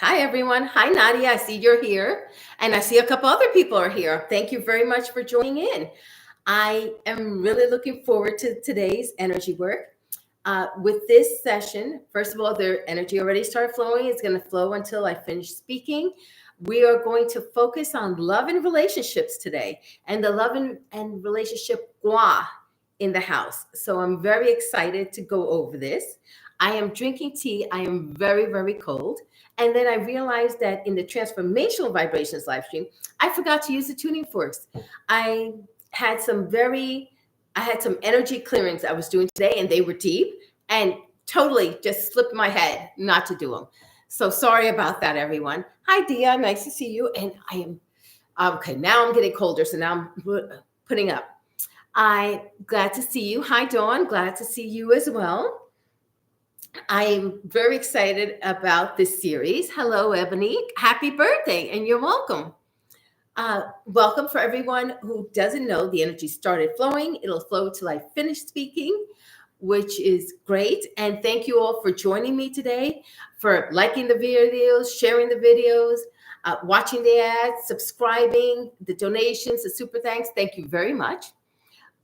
Hi, everyone. Hi, Nadia. I see you're here. And I see a couple other people are here. Thank you very much for joining in. I am really looking forward to today's energy work. With this session, first of all, their energy already started flowing. It's going to flow until I finish speaking. We are going to focus on love and relationships today and the love and relationship gua in the house. So I'm very excited to go over this. I am drinking tea. I am very, very cold. And then I realized that in the transformational vibrations live stream, I forgot to use the tuning forks. I had some energy clearings I was doing today, and they were deep and totally just slipped my head not to do them. So sorry about that, everyone. Hi, Dia. Nice to see you. And I am okay. Now I'm getting colder, so now I'm putting up. I'm glad to see you. Hi, Dawn. Glad to see you as well. I'm very excited about this series. Hello, Ebony. Happy birthday, and you're welcome. Welcome for everyone who doesn't know, the energy started flowing. It'll flow till I finish speaking, which is great. And thank you all for joining me today, for liking the videos, sharing the videos, watching the ads, subscribing, the donations, the super thanks. Thank you very much.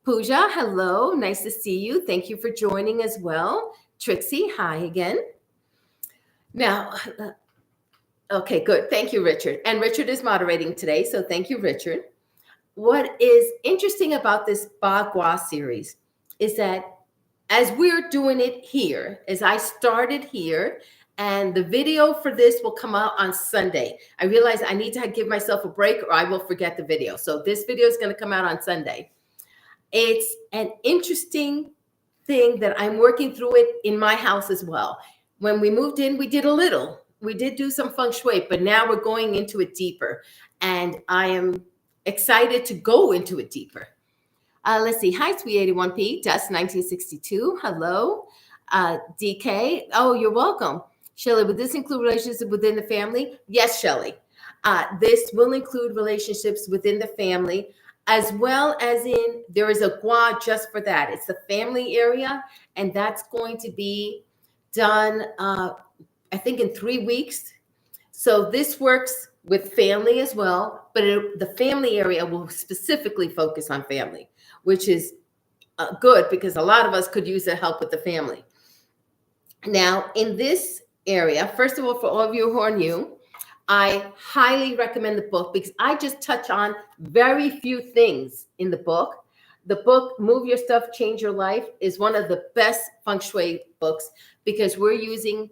Pooja, hello. Nice to see you. Thank you for joining as well. Trixie, hi again. Now, okay, good. Thank you, Richard. And Richard is moderating today, so thank you, Richard. What is interesting about this Bagua series is that as we're doing it here, as I started here, and the video for this will come out on Sunday. I realize I need to give myself a break or I will forget the video. So this video is going to come out on Sunday. It's an interesting thing that I'm working through it in my house as well. When we moved in, we did a little. We did do some feng shui, but now we're going into it deeper. And I am excited to go into it deeper. Let's see. Hi, Sweet 81P, Dust 1962. Hello. DK. Oh, you're welcome. Shelley, would this include relationships within the family? Yes, Shelley. This will include relationships within the family, as well as in, there is a gua just for that. It's the family area, and that's going to be done, I think, in 3 weeks. So this works with family as well, but the family area will specifically focus on family, which is good because a lot of us could use the help with the family. Now, in this area, first of all, for all of you who are new, I highly recommend the book because I just touch on very few things in the book. The book, Move Your Stuff, Change Your Life, is one of the best feng shui books because we're using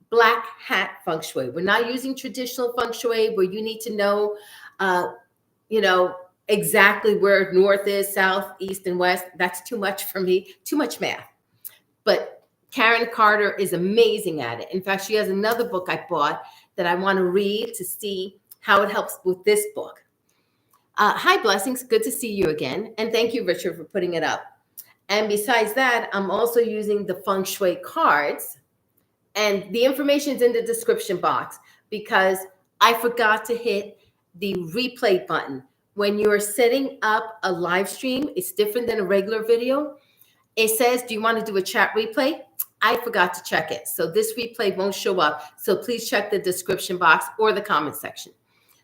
black hat feng shui. We're not using traditional feng shui where you need to know, exactly where north is, south, east, and west. That's too much for me, too much math. But Karen Carter is amazing at it. In fact, she has another book I bought that I want to read to see how it helps with this book. Hi, Blessings. Good to see you again. And thank you, Richard, for putting it up. And besides that, I'm also using the feng shui cards. And the information is in the description box because I forgot to hit the replay button. When you're setting up a live stream, it's different than a regular video. It says, do you want to do a chat replay? I forgot to check it. So this replay won't show up. So please check the description box or the comment section.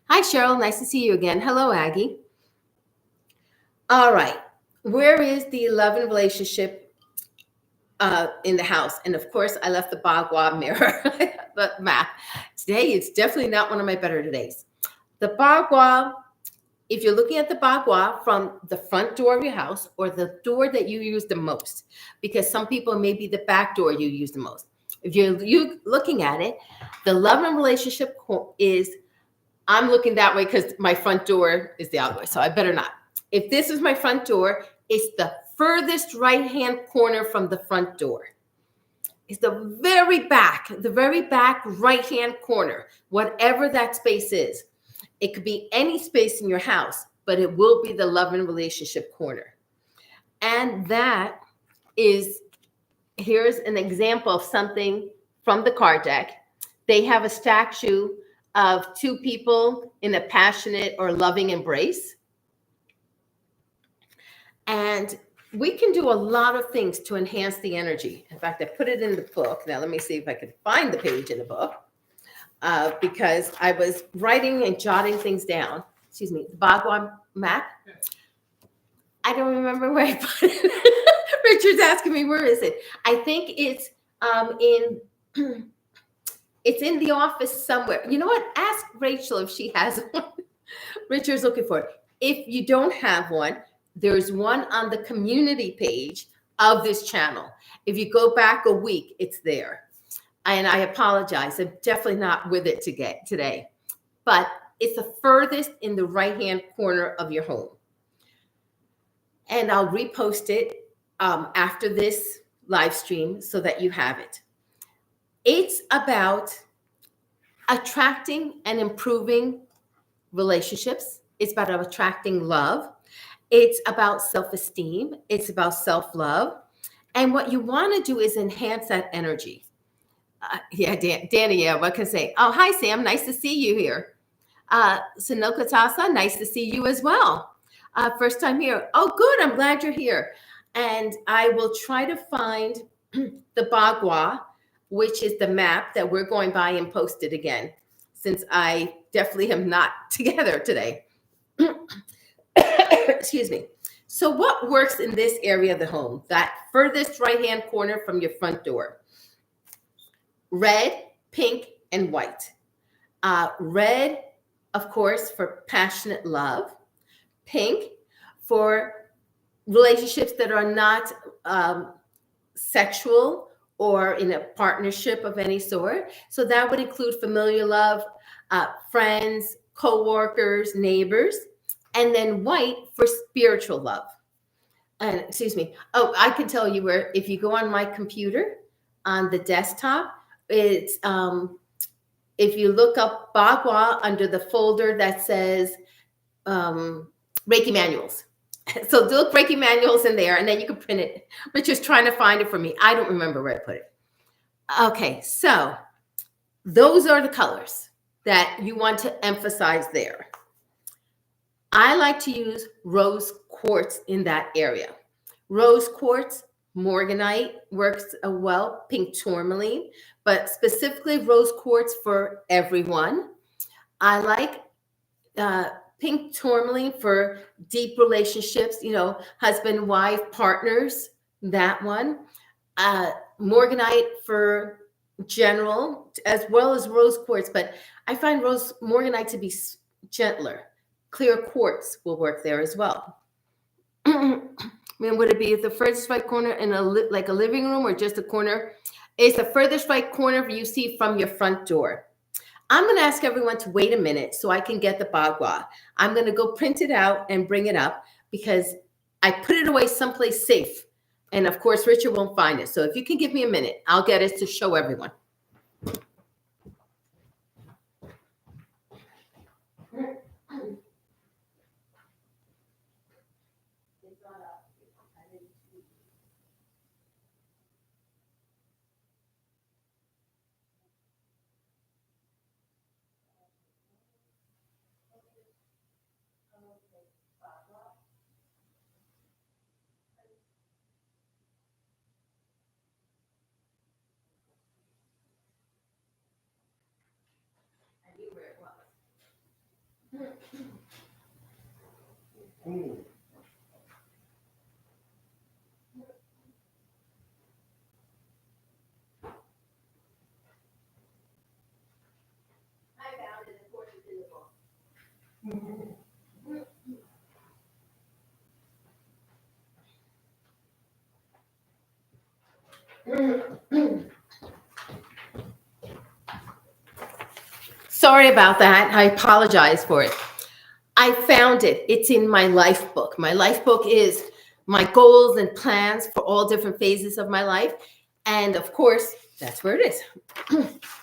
Hi, Cheryl. Nice to see you again. Hello, Aggie. All right. Where is the love and relationship in the house? And of course, I left the Bagua mirror, the map. Today, it's definitely not one of my better days. The Bagua, if you're looking at the Bagua from the front door of your house or the door that you use the most, because some people maybe the back door you use the most. If you're looking at it, the love and relationship is, I'm looking that way because my front door is the other way, so I better not. If this is my front door, it's the furthest right-hand corner from the front door. It's the very back right-hand corner, whatever that space is. It could be any space in your house, but it will be the love and relationship corner. And that is, here's an example of something from the card deck. They have a statue of two people in a passionate or loving embrace. And we can do a lot of things to enhance the energy. In fact, I put it in the book. Now, let me see if I can find the page in the book. because I was writing and jotting things down. Excuse me, the Bagua map. I don't remember where I put it. Richard's asking me, where is it? I think it's in it's in the office somewhere. You know what? Ask Rachel if she has one. Richard's looking for it. If you don't have one, there's one on the community page of this channel. If you go back a week, it's there. And I apologize. I'm definitely not with it today. But it's the furthest in the right-hand corner of your home. And I'll repost it after this live stream so that you have it. It's about attracting and improving relationships. It's about attracting love. It's about self-esteem. It's about self-love. And what you want to do is enhance that energy. Danny, what can I say? Oh, hi, Sam. Nice to see you here. Sanoka Tasa, nice to see you as well. First time here. Oh, good. I'm glad you're here. And I will try to find the Bagua, which is the map that we're going by, and post it again, since I definitely am not together today. Excuse me. So what works in this area of the home, that furthest right-hand corner from your front door? Red, pink, and white. Red, of course, for passionate love. Pink for relationships that are not sexual or in a partnership of any sort. So that would include familiar love, friends, co-workers, neighbors. And then white for spiritual love. And excuse me. Oh, I can tell you where, if you go on my computer on the desktop, it's if you look up Bagua under the folder that says Reiki manuals. So look Reiki manuals in there, and then you can print it. Richard's trying to find it for me. I don't remember where I put it. Okay, so those are the colors that you want to emphasize there. I like to use rose quartz in that area. Rose quartz, morganite works well, pink tourmaline, but specifically rose quartz for everyone. I like pink tourmaline for deep relationships, husband, wife, partners, that one. Morganite for general, as well as rose quartz, but I find rose morganite to be gentler. Clear quartz will work there as well. I mean, would it be at the furthest right corner in like a living room, or just a corner? It's the furthest right corner you see from your front door. I'm going to ask everyone to wait a minute so I can get the Bagua. I'm going to go print it out and bring it up because I put it away someplace safe. And of course, Richard won't find it. So if you can give me a minute, I'll get it to show everyone. Ooh. I found it, of course, it's in the book. Sorry about that. I apologize for it. I found it. It's in my life book. My life book is my goals and plans for all different phases of my life. And of course, that's where it is.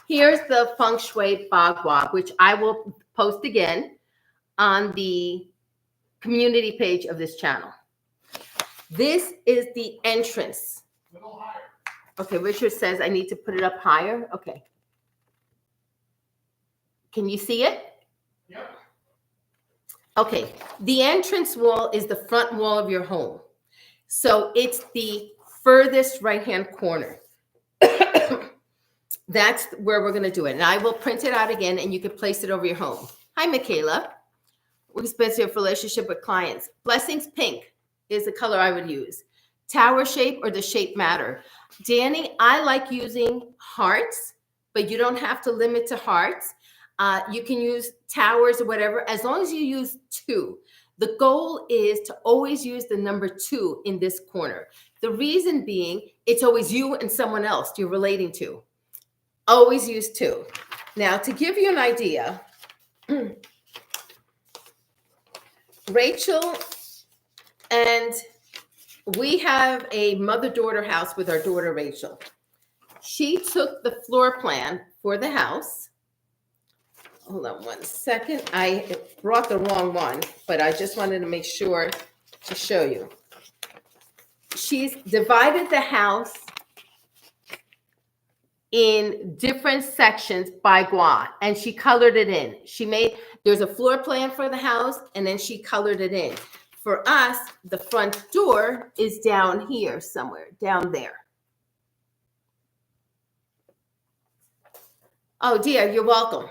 Here's the Feng Shui Bagua, which I will post again on the community page of this channel. This is the entrance. A little higher. Okay, Richard says I need to put it up higher. Okay. Can you see it? Yep. Okay, the entrance wall is the front wall of your home. So it's the furthest right-hand corner. that's where we're going to do it. And I will print it out again, and you can place it over your home. Hi, Michaela. We're expensive for relationship with clients. Blessings pink is the color I would use. Tower shape or the shape matter. Danny, I like using hearts, but you don't have to limit to hearts. You can use towers or whatever, as long as you use 2. The goal is to always use the number 2 in this corner. The reason being, it's always you and someone else you're relating to. Always use 2. Now, to give you an idea, Rachel and we have a mother-daughter house with our daughter, Rachel. She took the floor plan for the house. Hold on one second. I brought the wrong one, but I just wanted to make sure to show you. She's divided the house in different sections by gua, and she colored it in. There's a floor plan for the house, and then she colored it in. For us, the front door is down here somewhere, down there. Oh, dear, you're welcome.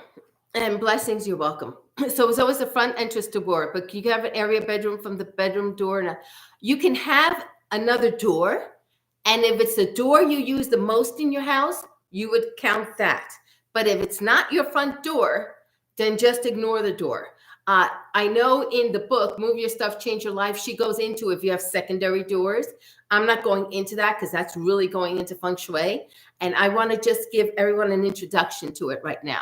And blessings, you're welcome. So it's always the front entrance door, but you can have an area bedroom from the bedroom door. And you can have another door. And if it's the door you use the most in your house, you would count that. But if it's not your front door, then just ignore the door. I know in the book, Move Your Stuff, Change Your Life, she goes into if you have secondary doors. I'm not going into that because that's really going into feng shui. And I want to just give everyone an introduction to it right now.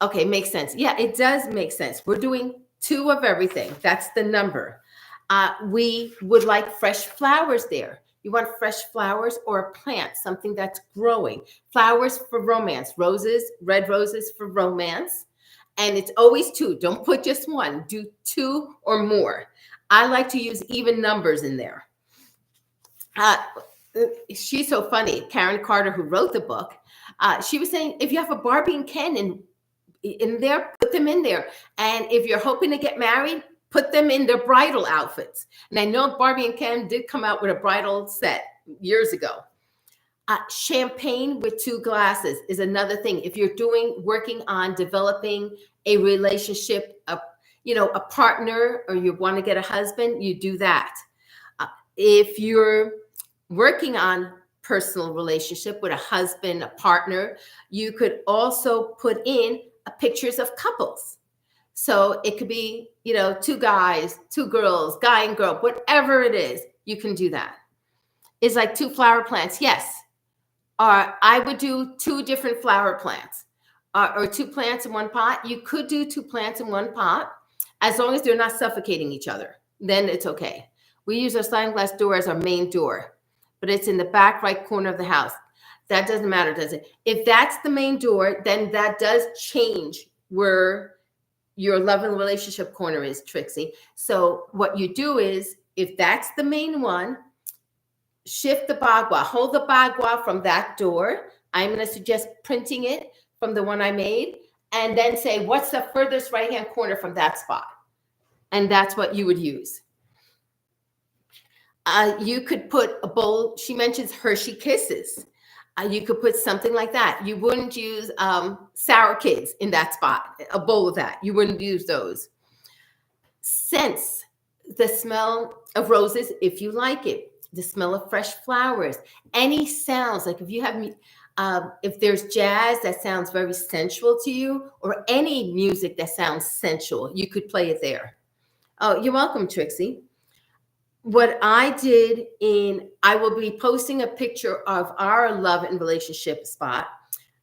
Okay, makes sense. Yeah, it does make sense. We're doing 2 of everything. That's the number. We would like fresh flowers there. You want fresh flowers or a plant, something that's growing. Flowers for romance, roses, red roses for romance. And it's always 2. Don't put just 1. Do 2 or more. I like to use even numbers in there. She's so funny. Karen Carter, who wrote the book, she was saying, if you have a Barbie and Ken in there, put them in there. And if you're hoping to get married, put them in their bridal outfits. And I know Barbie and Ken did come out with a bridal set years ago. Champagne with 2 glasses is another thing. If you're working on developing a relationship, a partner, or you want to get a husband, you do that. If you're working on personal relationship with a husband, a partner, you could also put in pictures of couples. So it could be, 2 guys, 2 girls, guy and girl, whatever it is, you can do that. It's like 2 flower plants. Yes. Or I would do 2 different flower plants or 2 plants in 1 pot. You could do 2 plants in 1 pot as long as they're not suffocating each other. Then it's okay. We use our sliding glass door as our main door, but it's in the back right corner of the house. That doesn't matter, does it? If that's the main door, then that does change where your love and relationship corner is, Trixie. So what you do is, if that's the main one, shift the bagua, hold the bagua from that door. I'm going to suggest printing it from the one I made, and then say, what's the furthest right-hand corner from that spot? And that's what you would use. You could put a bowl. She mentions Hershey Kisses. You could put something like that. You wouldn't use Sour Kids in that spot, a bowl of that. You wouldn't use those. Sense the smell of roses if you like it. The smell of fresh flowers. Any sounds, like if you have, if there's jazz that sounds very sensual to you, or any music that sounds sensual, you could play it there. Oh, you're welcome, Trixie. What I did I will be posting a picture of our love and relationship spot.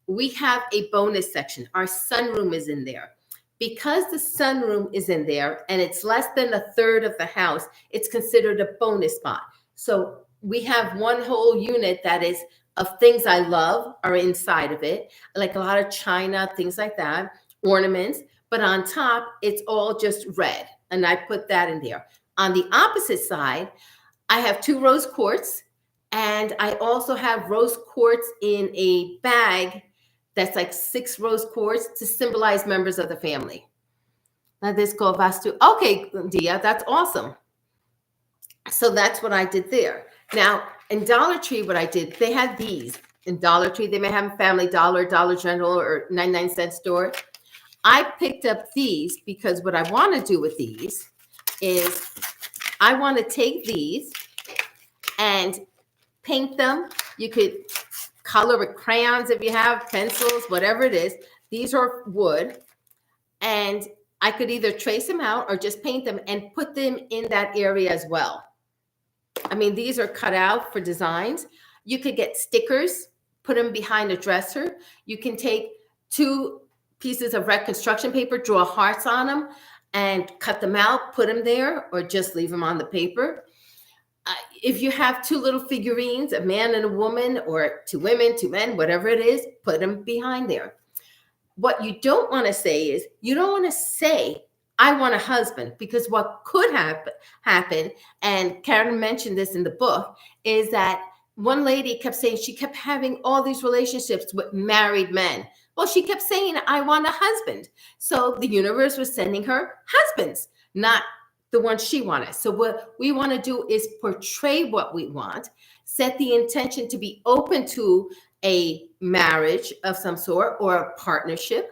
We have a bonus section. Our sunroom is in there. Because the sunroom is in there and it's less than 1/3 of the house, it's considered a bonus spot. So we have one whole unit that is of things I love are inside of it, like a lot of china, things like that, ornaments. But on top, it's all just red. And I put that in there. On the opposite side, I have 2 rose quartz, and I also have rose quartz in a bag that's like 6 rose quartz to symbolize members of the family. Now this called Vastu. Okay, Dia, that's awesome. So that's what I did there. Now in Dollar Tree, what I did, they had these. in Dollar Tree. They may have Family Dollar, Dollar General, or 99-cent store. I picked up these because what I want to do with these is I want to take these and paint them. You could color with crayons if you have pencils, whatever it is. These are wood, and I could either trace them out or just paint them and put them in that area as well. I mean, these are cut out for designs. You could get stickers, put them behind a dresser. You can take 2 pieces of red construction paper, draw hearts on them, and cut them out, put them there, or just leave them on the paper. If you have 2 little figurines, a man and a woman, or 2 women, 2 men, whatever it is, put them behind there. What you don't want to say is, you don't want to say, I want a husband, because what could happen, and Karen mentioned this in the book, is that one lady kept saying she kept having all these relationships with married men. Well, she kept saying, I want a husband. So the universe was sending her husbands, not the one she wanted. So what we want to do is portray what we want, set the intention to be open to a marriage of some sort or a partnership,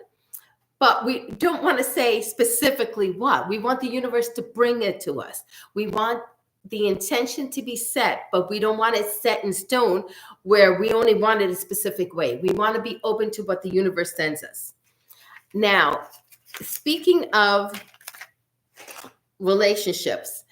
but we don't want to say specifically what. We want the universe to bring it to us. We want the intention to be set, but we don't want it set in stone where we only want it a specific way. We want to be open to what the universe sends us. Now, speaking of relationships,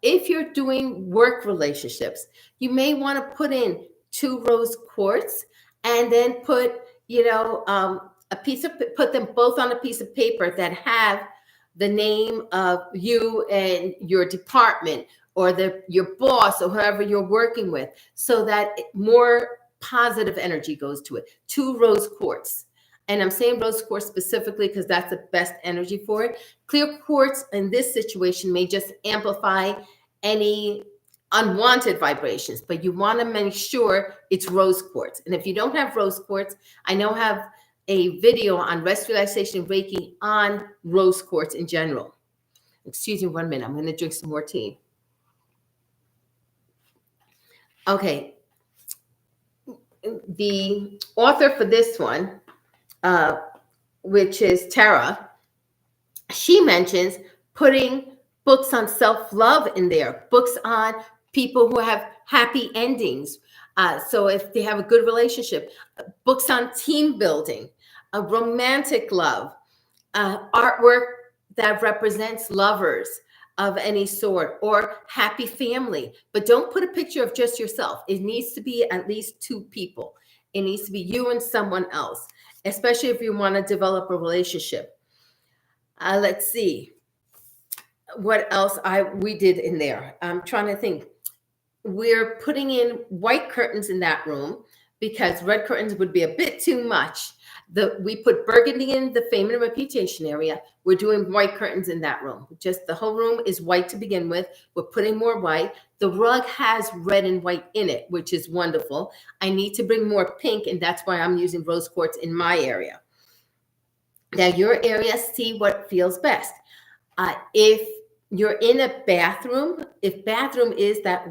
if you're doing work relationships, you may want to put in 2 rose quartz and then put, put them both on a piece of paper that have the name of you and your department, or your boss, or whoever you're working with, so that more positive energy goes to it. 2 rose quartz. And I'm saying rose quartz specifically because that's the best energy for it. Clear quartz in this situation may just amplify any unwanted vibrations, but you want to make sure it's rose quartz. And if you don't have rose quartz, I now have a video on rest, relaxation, Reiki on rose quartz in general. Excuse me 1 minute. I'm going to drink some more tea. Okay. The author for this one, which is Tara, she mentions putting books on self-love in there, books on people who have happy endings. So if they have a good relationship, books on team building, a romantic love, artwork that represents lovers of any sort, or happy family. But don't put a picture of just yourself. It needs to be at least 2 people. It needs to be you and someone else, especially if you want to develop a relationship. Let's see what else we did in there. I'm trying to think. We're putting in white curtains in that room because red curtains would be a bit too much. We put burgundy in the fame and reputation area. We're doing white curtains in that room. Just the whole room is white to begin with. We're putting more white. The rug has red and white in it, which is wonderful. I need to bring more pink, and that's why I'm using rose quartz in my area. Now, your area, see what feels best. If you're in a bathroom, if bathroom is that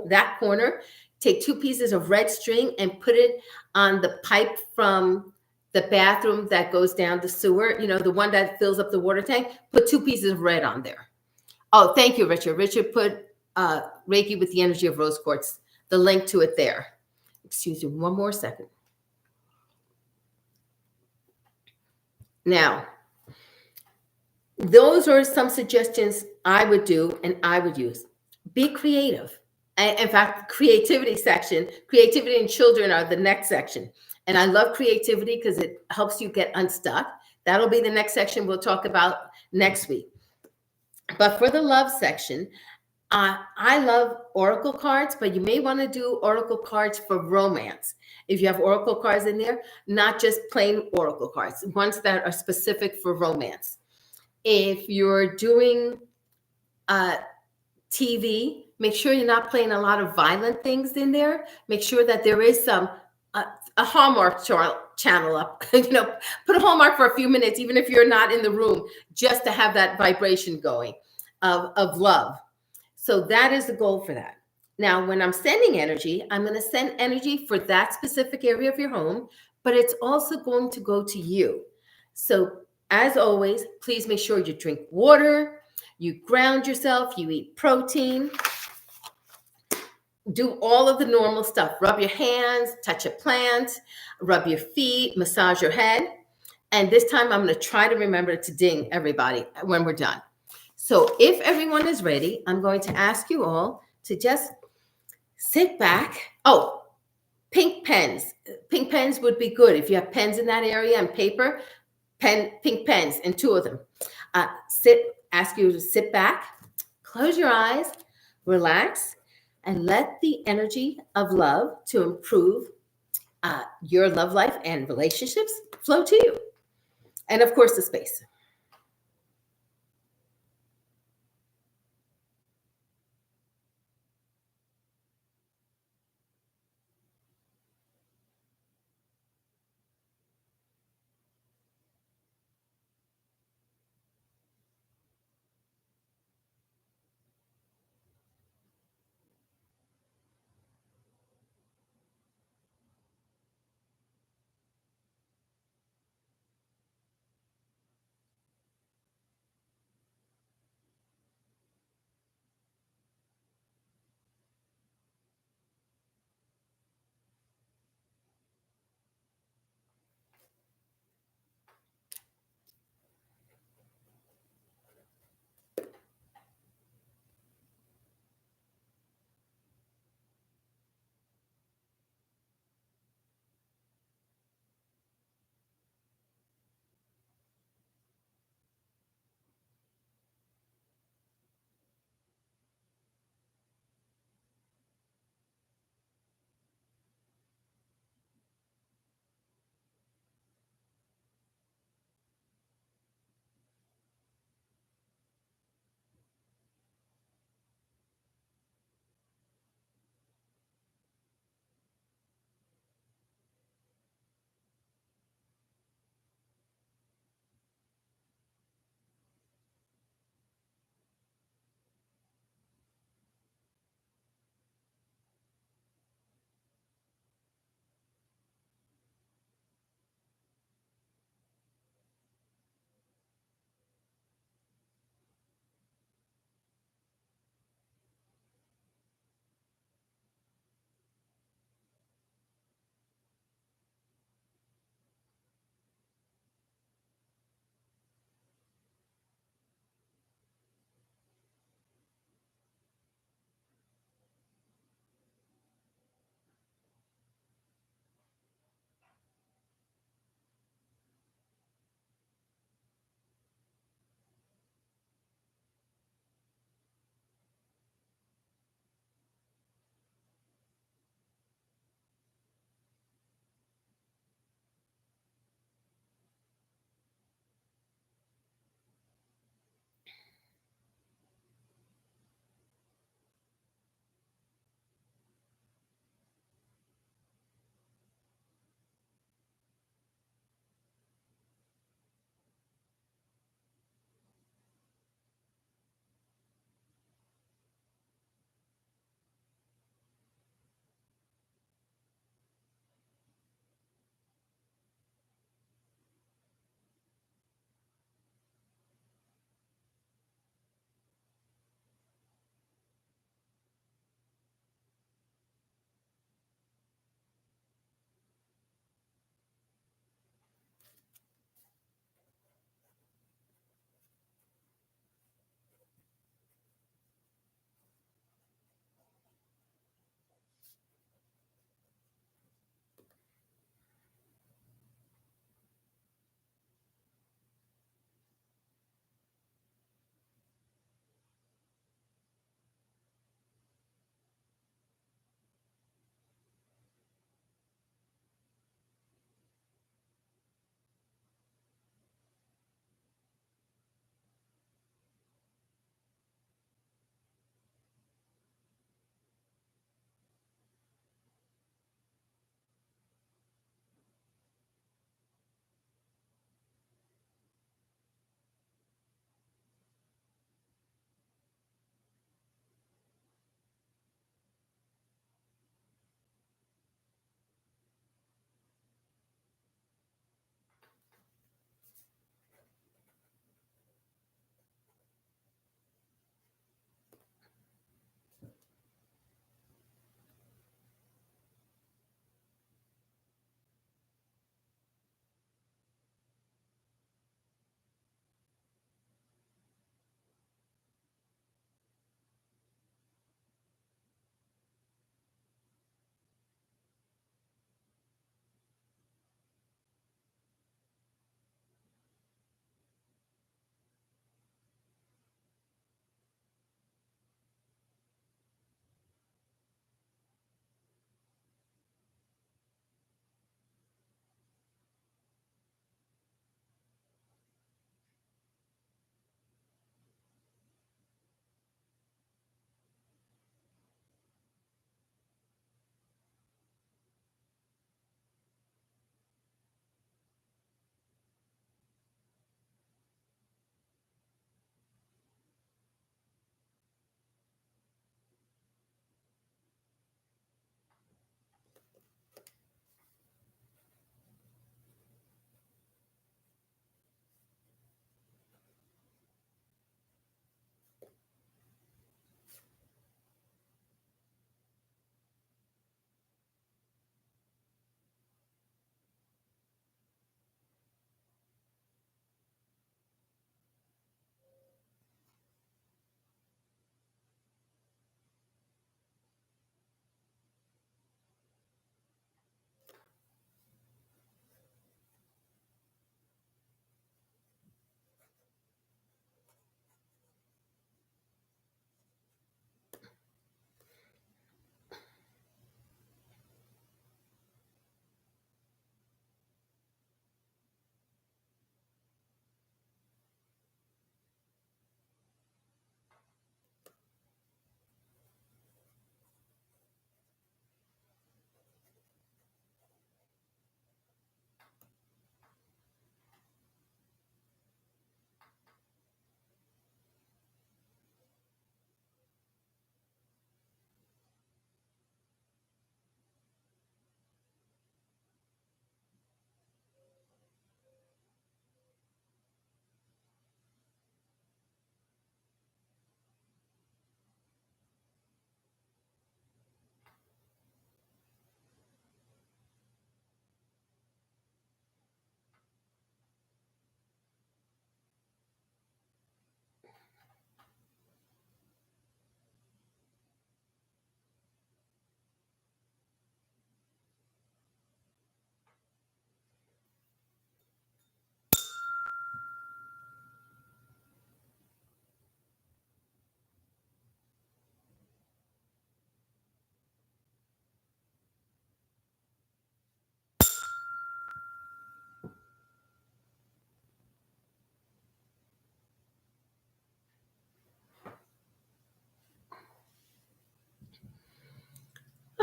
that corner, take 2 pieces of red string and put it on the pipe from the bathroom that goes down the sewer, the one that fills up the water tank. Put 2 pieces of red on there. Oh, thank you, Richard. Richard put Reiki with the energy of rose quartz, the link to it there. Excuse me, 1 more second. Now, those are some suggestions I would do and I would use. Be creative. In fact, creativity and children are the next section. And I love creativity because it helps you get unstuck. That'll be the next section we'll talk about next week. But for the love section, I love oracle cards, but you may want to do oracle cards for romance. If you have oracle cards in there, not just plain oracle cards, ones that are specific for romance. If you're doing TV, make sure you're not playing a lot of violent things in there. Make sure that there is some a Hallmark channel up. Put a Hallmark for a few minutes, even if you're not in the room, just to have that vibration going of love. So that is the goal for that. Now, when I'm sending energy, I'm going to send energy for that specific area of your home, but it's also going to go to you. So, as always, please make sure you drink water, you ground yourself, you eat protein, do all of the normal stuff. Rub your hands, touch a plant, rub your feet, massage your head. And this time I'm going to try to remember to ding everybody when we're done. So if everyone is ready, I'm going to ask you all to just sit back. Oh, pink pens. Pink pens would be good. If you have pens in that area and paper, pink pens, and two of them. Ask you to sit back, close your eyes, relax, and let the energy of love to improve your love life and relationships flow to you. And of course, the space.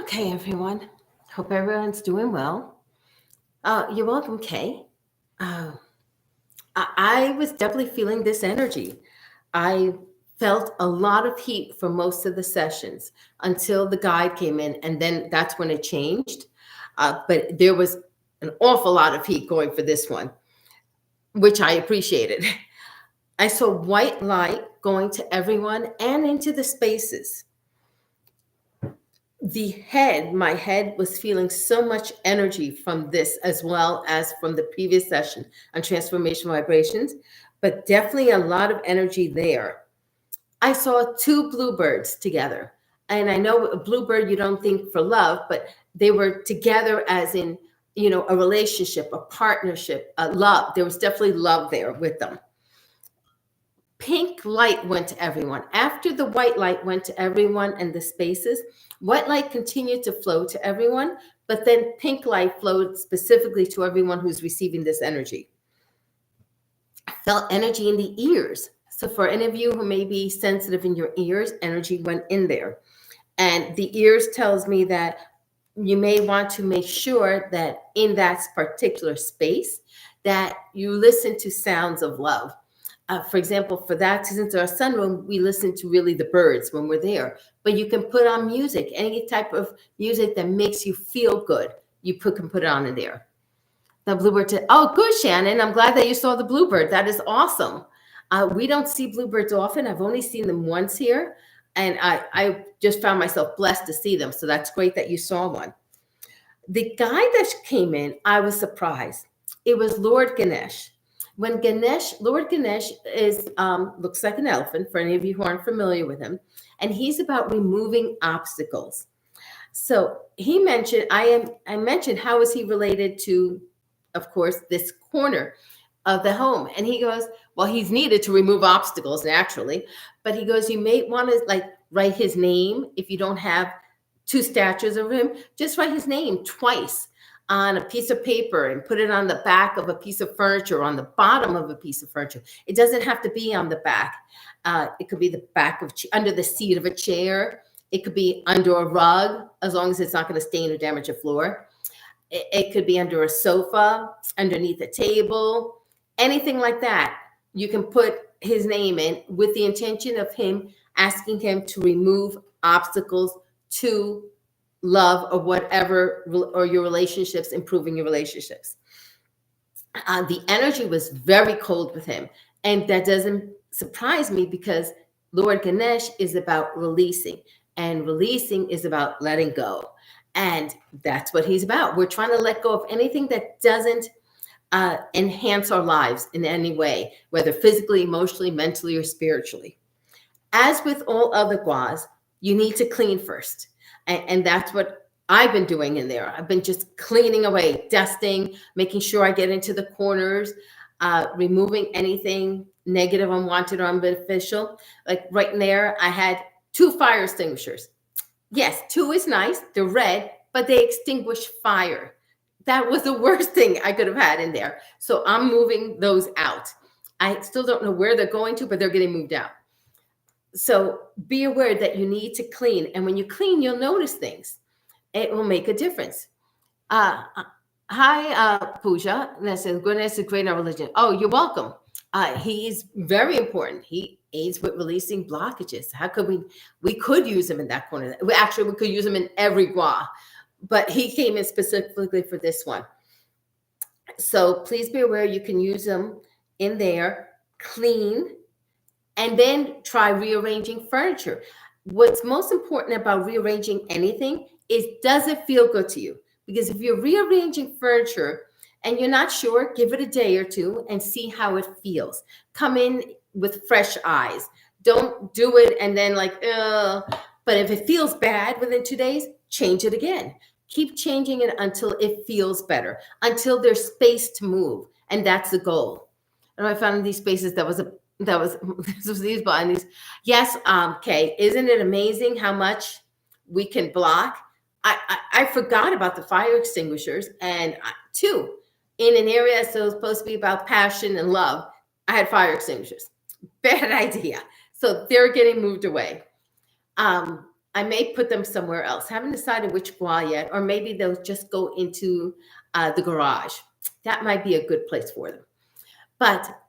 Okay, everyone. Hope everyone's doing well. You're welcome, Kay. Uh, I was definitely feeling this energy. I felt a lot of heat for most of the sessions until the guide came in, and then that's when it changed. But there was an awful lot of heat going for this one, which I appreciated. I saw white light going to everyone and into the spaces. My head was feeling so much energy from this as well as from the previous session on transformational vibrations, but definitely a lot of energy there. I saw two bluebirds together. And I know a bluebird, you don't think for love, but they were together as in, a relationship, a partnership, a love. There was definitely love there with them. Pink light went to everyone. After the white light went to everyone and the spaces, white light continued to flow to everyone, but then pink light flowed specifically to everyone who's receiving this energy. I felt energy in the ears. So for any of you who may be sensitive in your ears, energy went in there. And the ears tells me that you may want to make sure that in that particular space that you listen to sounds of love. For example, for that, since our sunroom, we listen to really the birds when we're there. But you can put on music, any type of music that makes you feel good. Can put it on in there. The bluebird said, "Oh, good, Shannon. I'm glad that you saw the bluebird. That is awesome. We don't see bluebirds often. I've only seen them once here, and I just found myself blessed to see them. So that's great that you saw one." The guy that came in, I was surprised. It was Lord Ganesh. Lord Ganesh is looks like an elephant for any of you who aren't familiar with him, and he's about removing obstacles. So he mentioned, I mentioned, how is he related to, of course, this corner of the home? And he goes, well, he's needed to remove obstacles naturally, but he goes, you may want to like write his name if you don't have two statues of him. Just write his name twice on a piece of paper and put it on the back of a piece of furniture, on the bottom of a piece of furniture. It doesn't have to be on the back. It could be the back of under the seat of a chair. It could be under a rug, as long as it's not going to stain or damage a floor. It could be under a sofa, underneath a table, anything like that. You can put his name in with the intention of him asking him to remove obstacles to love or whatever, or your relationships, improving your relationships. The energy was very cold with him. And that doesn't surprise me because Lord Ganesh is about releasing, and releasing is about letting go. And that's what he's about. We're trying to let go of anything that doesn't enhance our lives in any way, whether physically, emotionally, mentally, or spiritually. As with all other guas, you need to clean first. And that's what I've been doing in there. I've been just cleaning away, dusting, making sure I get into the corners, removing anything negative, unwanted, or unbeneficial. Like right in there, I had 2 fire extinguishers. Yes, 2 is nice. They're red, but they extinguish fire. That was the worst thing I could have had in there. So I'm moving those out. I still don't know where they're going to, but they're getting moved out. So be aware that you need to clean. And when you clean, you'll notice things. It will make a difference. Hi, Pooja. That says, goodness is great in our religion. Oh, you're welcome. He's very important. He aids with releasing blockages. How could we could use him in that corner. We could use him in every gua, but he came in specifically for this one. So please be aware you can use them in there, clean, and then try rearranging furniture. What's most important about rearranging anything is, does it feel good to you? Because if you're rearranging furniture and you're not sure, give it a day or two and see how it feels. Come in with fresh eyes. Don't do it and then like, but if it feels bad within 2 days, change it again. Keep changing it until it feels better, until there's space to move. And that's the goal. And I found in these spaces this was these buttons. Yes, Kay, isn't it amazing how much we can block? I forgot about the fire extinguishers, and 2 in an area that's supposed to be about passion and love. I had fire extinguishers. Bad idea. So they're getting moved away. I may put them somewhere else. Haven't decided which wall yet, or maybe they'll just go into the garage. That might be a good place for them. But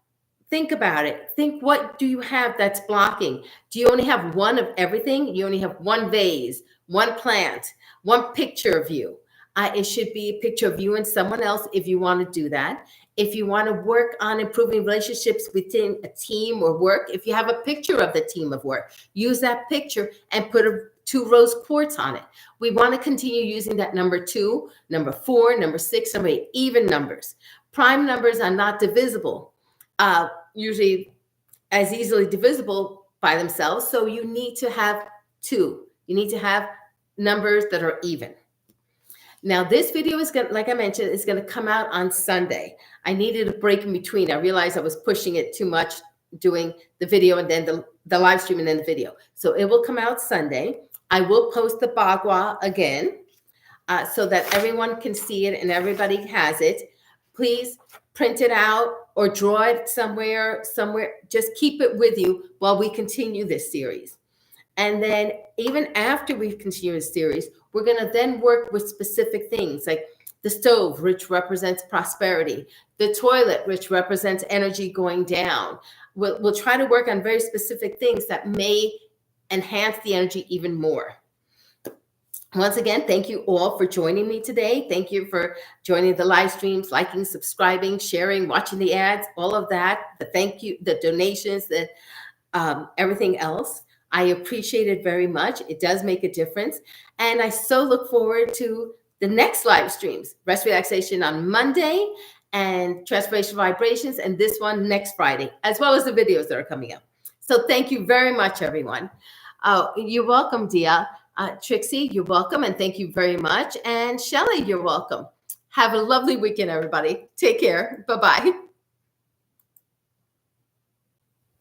think about it. Think, what do you have that's blocking? Do you only have one of everything? You only have one vase, one plant, one picture of you. It should be a picture of you and someone else if you want to do that. If you want to work on improving relationships within a team or work, if you have a picture of the team of work, use that picture and put two rose quartz on it. We want to continue using that number 2, number 4, number 6, number 8, even numbers. Prime numbers are not divisible. Usually as easily divisible by themselves. So you need to have 2. You need to have numbers that are even. Now, this video is going to, like I mentioned, is going to come out on Sunday. I needed a break in between. I realized I was pushing it too much, doing the video and then the live stream and then the video. So it will come out Sunday. I will post the Bagua again so that everyone can see it and everybody has it. Please print it out or draw it somewhere. Just keep it with you while we continue this series. And then even after we continue the series, we're going to then work with specific things like the stove, which represents prosperity, the toilet, which represents energy going down. We'll try to work on very specific things that may enhance the energy even more. Once again, thank you all for joining me today. Thank you for joining the live streams, liking, subscribing, sharing, watching the ads, all of that. The thank you, the donations, everything else. I appreciate it very much. It does make a difference. And I so look forward to the next live streams, Rest Relaxation on Monday and Transformation Vibrations, and this one next Friday, as well as the videos that are coming up. So thank you very much, everyone. You're welcome, Dia. Trixie, you're welcome, and thank you very much. And Shelley, you're welcome. Have a lovely weekend, everybody. Take care. Bye-bye.